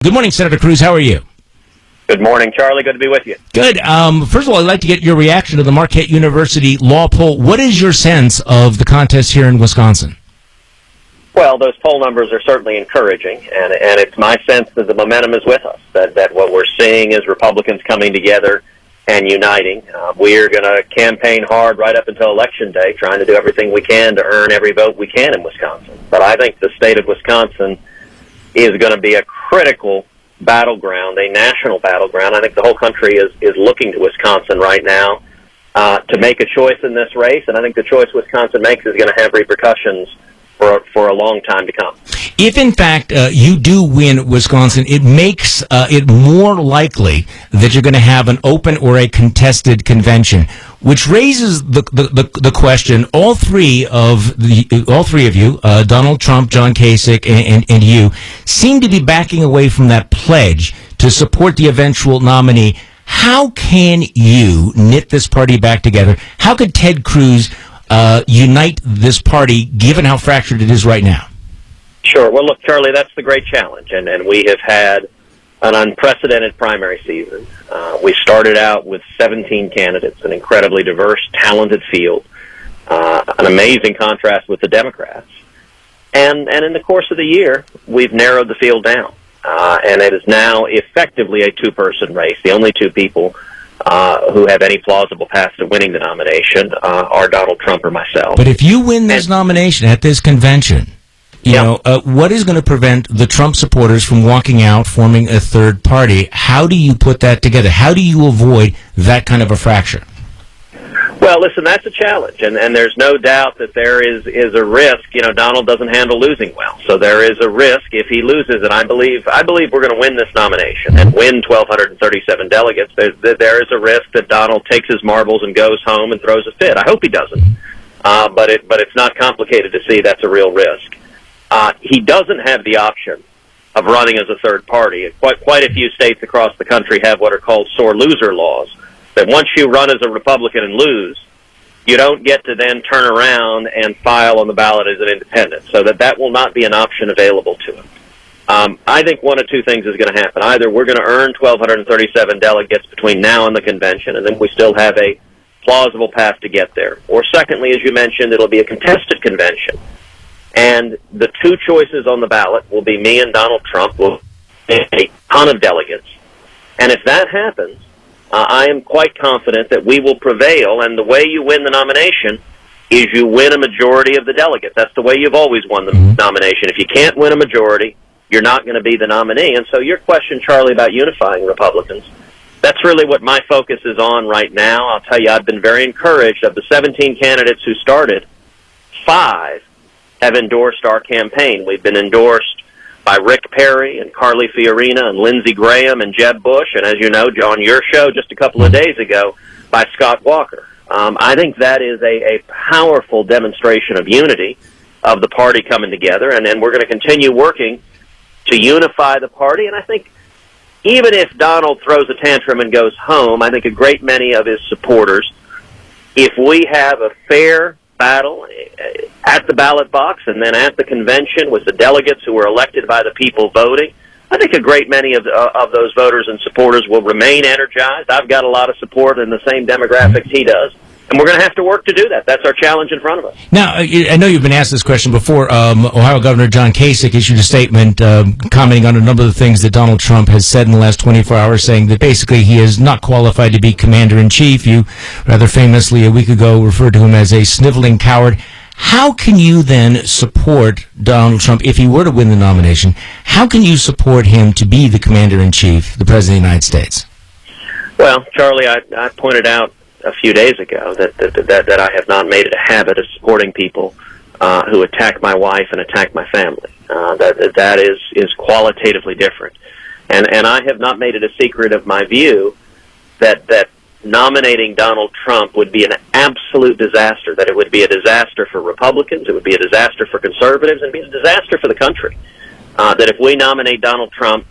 Good morning, Senator Cruz. How are you? Good morning, Charlie. Good to be with you. Good. First of all, I'd like to get your reaction to the Marquette University law poll. What is your sense of the contest here in Wisconsin? Well, those poll numbers are certainly encouraging, and it's my sense that the momentum is with us, that what we're seeing is Republicans coming together and uniting. We are going to campaign hard right up until Election Day, trying to do everything we can to earn every vote we can in Wisconsin. But I think the state of Wisconsin is going to be a critical battleground, a national battleground. I think the whole country is looking to Wisconsin right now to make a choice in this race, and I think the choice Wisconsin makes is going to have repercussions for a long time to come. If, in fact, you do win Wisconsin, it makes it more likely that you're going to have an open or a contested convention, which raises the question. All three of you, Donald Trump, John Kasich, and you, seem to be backing away from that pledge to support the eventual nominee. How can you knit this party back together? How could Ted Cruz unite this party, given how fractured it is right now? Sure. Well, look, Charlie, that's the great challenge, and we have had an unprecedented primary season. We started out with 17 candidates, an incredibly diverse, talented field, an amazing contrast with the Democrats. And in the course of the year, we've narrowed the field down, and it is now effectively a two-person race. The only two people who have any plausible path to winning the nomination are Donald Trump or myself. But if you win this nomination at this convention, you know, what is going to prevent the Trump supporters from walking out, forming a third party? How do you put that together? How do you avoid that kind of a fracture? Well, listen, that's a challenge, and there's no doubt that there is a risk. You know, Donald doesn't handle losing well, so there is a risk if he loses. And I believe we're going to win this nomination and win 1,237 delegates. There is a risk that Donald takes his marbles and goes home and throws a fit. I hope he doesn't, but it's not complicated to see that's a real risk. He doesn't have the option of running as a third party. Quite a few states across the country have what are called sore loser laws, that once you run as a Republican and lose, you don't get to then turn around and file on the ballot as an independent, so that will not be an option available to him. I think one of two things is going to happen. Either we're going to earn 1,237 delegates between now and the convention, and then we still have a plausible path to get there. Or secondly, as you mentioned, it'll be a contested convention. And the two choices on the ballot will be me and Donald Trump. Will get a ton of delegates. And if that happens, I am quite confident that we will prevail, and the way you win the nomination is you win a majority of the delegates. That's the way you've always won the nomination. If you can't win a majority, you're not going to be the nominee. And so your question, Charlie, about unifying Republicans, that's really what my focus is on right now. I'll tell you, I've been very encouraged. Of the 17 candidates who started, 5 have endorsed our campaign. We've been endorsed by Rick Perry and Carly Fiorina and Lindsey Graham and Jeb Bush, and as you know, on your show just a couple of days ago, by Scott Walker. I think that is a powerful demonstration of unity of the party coming together, and then we're going to continue working to unify the party. And I think even if Donald throws a tantrum and goes home, I think a great many of his supporters, if we have a fair battle at the ballot box and then at the convention with the delegates who were elected by the people voting, I think a great many of those voters and supporters will remain energized. I've got a lot of support in the same demographics he does, and we're going to have to work to do that. That's our challenge in front of us. Now, I know you've been asked this question before. Ohio Governor John Kasich issued a statement commenting on a number of the things that Donald Trump has said in the last 24 hours, saying that basically he is not qualified to be commander-in-chief. You rather famously a week ago referred to him as a sniveling coward. How can you then support Donald Trump if he were to win the nomination? How can you support him to be the commander-in-chief, the President of the United States? Well, Charlie, I pointed out a few days ago that I have not made it a habit of supporting people who attack my wife and attack my family. That is qualitatively different. And I have not made it a secret of my view that nominating Donald Trump would be an absolute disaster, that it would be a disaster for Republicans, it would be a disaster for conservatives, and be a disaster for the country. That if we nominate Donald Trump,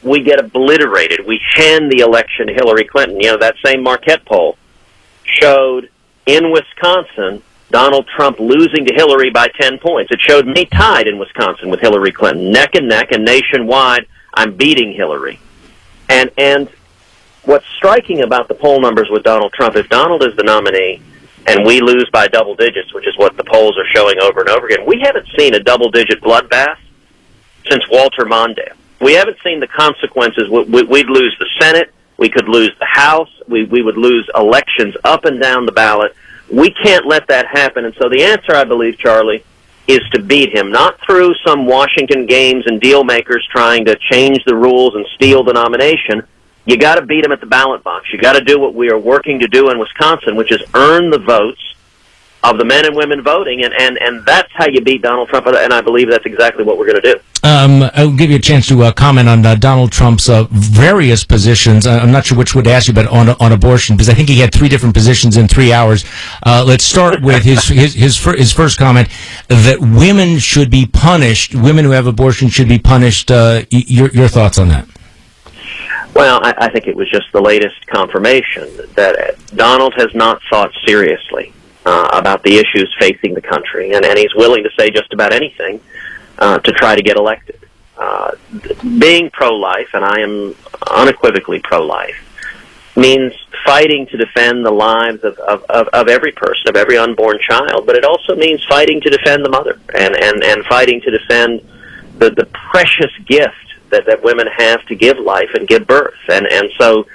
we get obliterated. We hand the election to Hillary Clinton. You know, that same Marquette poll showed in Wisconsin Donald Trump losing to Hillary by 10 points. It showed me tied in Wisconsin with Hillary Clinton, neck and neck, and nationwide I'm beating Hillary. And what's striking about the poll numbers with Donald Trump, if Donald is the nominee and we lose by double digits, which is what the polls are showing over and over again, we haven't seen a double-digit bloodbath since Walter Mondale. We haven't seen the consequences. We'd lose the Senate. We could lose the House. We would lose elections up and down the ballot. We can't let that happen. And so the answer, I believe, Charlie, is to beat him, not through some Washington games and deal makers trying to change the rules and steal the nomination. You got to beat him at the ballot box. You got to do what we are working to do in Wisconsin, which is earn the votes of the men and women voting, and that's how you beat Donald Trump, and I believe that's exactly what we're going to do. I'll give you a chance to comment on Donald Trump's various positions. I'm not sure which would ask you, but on abortion, because I think he had 3 different positions in 3 hours. Let's start with his first comment that women should be punished. Women who have abortion should be punished. Your thoughts on that? Well, I think it was just the latest confirmation that Donald has not thought seriously about the issues facing the country, and he's willing to say just about anything to try to get elected. Being pro-life, and I am unequivocally pro-life, means fighting to defend the lives of every person, of every unborn child, but it also means fighting to defend the mother and fighting to defend the precious gift that women have to give life and give birth. And so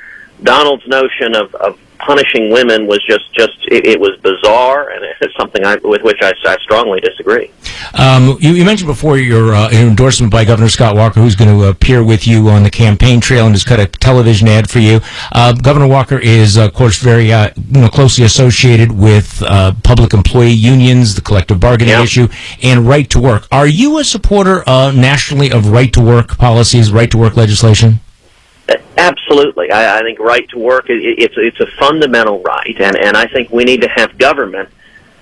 Donald's notion of punishing women was just it was bizarre, and it's something with which I strongly disagree. You mentioned before your endorsement by Governor Scott Walker, who's going to appear with you on the campaign trail and has cut a television ad for you. Governor Walker is, of course, very closely associated with public employee unions, the collective bargaining issue, and right to work. Are you a supporter nationally of right to work policies, right to work legislation? Absolutely. I think right to work, it's a fundamental right, and I think we need to have government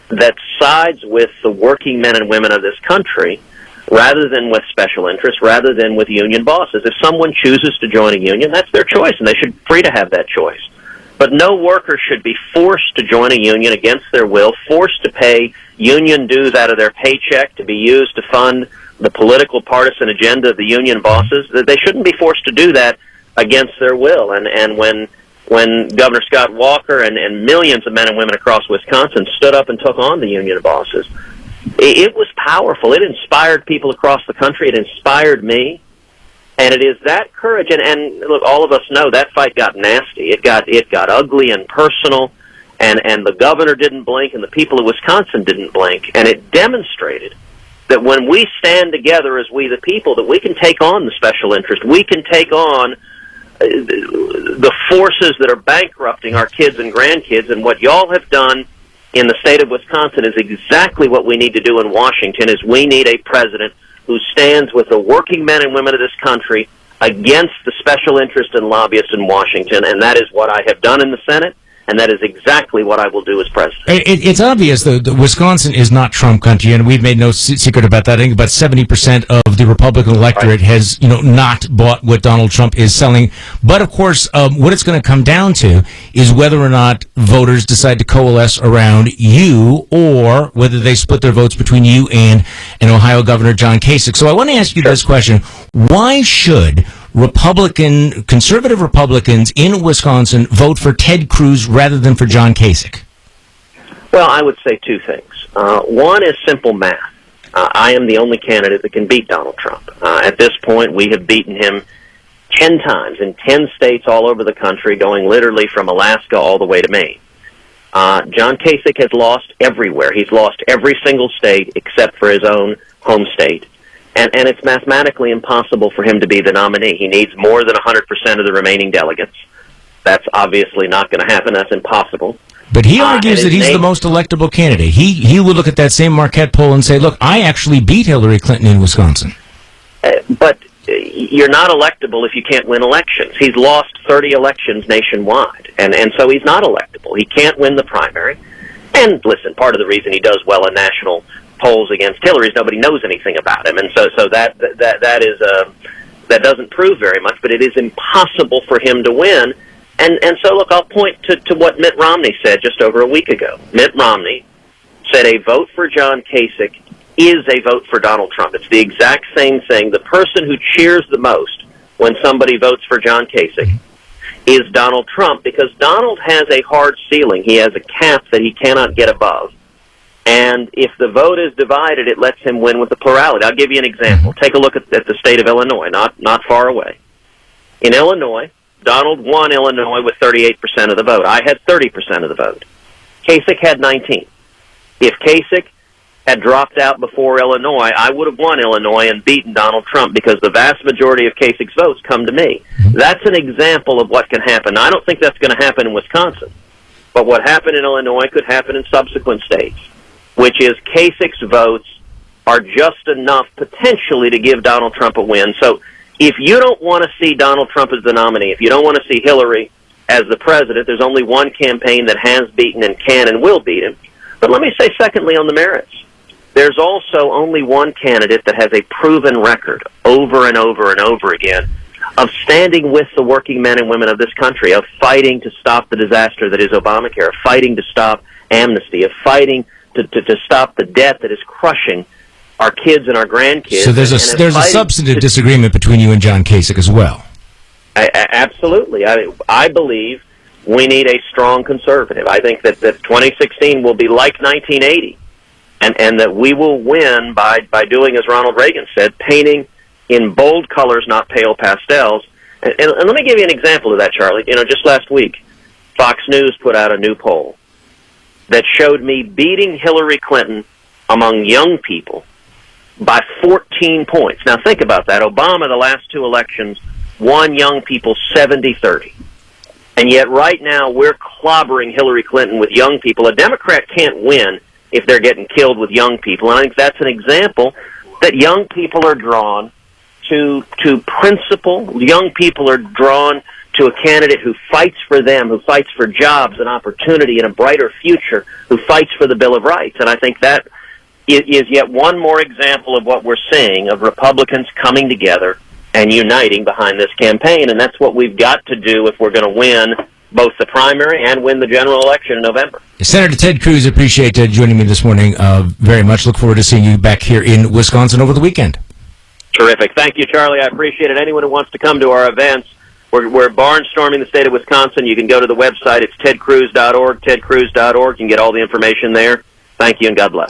that sides with the working men and women of this country rather than with special interests, rather than with union bosses. If someone chooses to join a union, that's their choice, and they should be free to have that choice. But no worker should be forced to join a union against their will, forced to pay union dues out of their paycheck to be used to fund the political partisan agenda of the union bosses. They shouldn't be forced to do that against their will. And when Governor Scott Walker and millions of men and women across Wisconsin stood up and took on the union bosses, it was powerful. It inspired people across the country. It inspired me. And it is that courage. And look, all of us know that fight got nasty. It got ugly and personal. And the governor didn't blink, and the people of Wisconsin didn't blink. And it demonstrated that when we stand together as we the people, that we can take on the special interest. We can take on the forces that are bankrupting our kids and grandkids. And what y'all have done in the state of Wisconsin is exactly what we need to do in Washington. Is we need a president who stands with the working men and women of this country against the special interest and lobbyists in Washington. And that is what I have done in the Senate. And that is exactly what I will do as president. It's obvious, though, that Wisconsin is not Trump country, and we've made no secret about that. I think about 70% of the Republican electorate has, not bought what Donald Trump is selling. But, of course, what it's going to come down to is whether or not voters decide to coalesce around you, or whether they split their votes between you and Ohio Governor John Kasich. So I want to ask you this question. Why should conservative Republicans in Wisconsin vote for Ted Cruz rather than for John Kasich? Well, I would say 2 things. One is simple math. I am the only candidate that can beat Donald Trump. At this point, we have beaten him 10 times in 10 states all over the country, going literally from Alaska all the way to Maine. John Kasich has lost everywhere. He's lost every single state except for his own home state. And it's mathematically impossible for him to be the nominee. He needs more than 100% of the remaining delegates. That's obviously not going to happen. That's impossible. But he argues that he's the most electable candidate. He would look at that same Marquette poll and say, look, I actually beat Hillary Clinton in Wisconsin. But you're not electable if you can't win elections. He's lost 30 elections nationwide, and so he's not electable. He can't win the primary. And listen, part of the reason he does well in national polls against Hillary is nobody knows anything about him, and so that doesn't prove very much. But it is impossible for him to win. And so look, I'll point to what Mitt Romney said just over a week ago. Mitt Romney said a vote for John Kasich is a vote for Donald Trump. It's the exact same thing. The person who cheers the most when somebody votes for John Kasich is Donald Trump, because Donald has a hard ceiling. He has a cap that he cannot get above. And if the vote is divided, it lets him win with a plurality. I'll give you an example. Take a look at the state of Illinois, not far away. In Illinois, Donald won Illinois with 38% of the vote. I had 30% of the vote. Kasich had 19. If Kasich had dropped out before Illinois, I would have won Illinois and beaten Donald Trump, because the vast majority of Kasich's votes come to me. That's an example of what can happen. Now, I don't think that's going to happen in Wisconsin, but what happened in Illinois could happen in subsequent states, which is Kasich's votes are just enough potentially to give Donald Trump a win. So if you don't want to see Donald Trump as the nominee, if you don't want to see Hillary as the president, there's only one campaign that has beaten and can and will beat him. But let me say, secondly, on the merits, there's also only one candidate that has a proven record over and over and over again of standing with the working men and women of this country, of fighting to stop the disaster that is Obamacare, of fighting to stop amnesty, of fighting to stop the debt that is crushing our kids and our grandkids. So there's a substantive disagreement between you and John Kasich as well. Absolutely. I believe we need a strong conservative. I think that 2016 will be like 1980, and that we will win by doing, as Ronald Reagan said, painting in bold colors, not pale pastels. And let me give you an example of that, Charlie. Just last week, Fox News put out a new poll that showed me beating Hillary Clinton among young people by 14 points. Now, think about that. Obama, the last two elections, won young people 70-30. And yet right now we're clobbering Hillary Clinton with young people. A Democrat can't win if they're getting killed with young people. And I think that's an example that young people are drawn to principle. Young people are drawn to a candidate who fights for them, who fights for jobs and opportunity and a brighter future, who fights for the Bill of Rights. And I think that is yet one more example of what we're seeing, of Republicans coming together and uniting behind this campaign. And that's what we've got to do if we're going to win both the primary and win the general election in November. Senator Ted Cruz, appreciate joining me this morning very much. Look forward to seeing you back here in Wisconsin over the weekend. Terrific. Thank you, Charlie. I appreciate it. Anyone who wants to come to our events, we're barnstorming the state of Wisconsin. You can go to the website. It's tedcruz.org, tedcruz.org. You can get all the information there. Thank you, and God bless.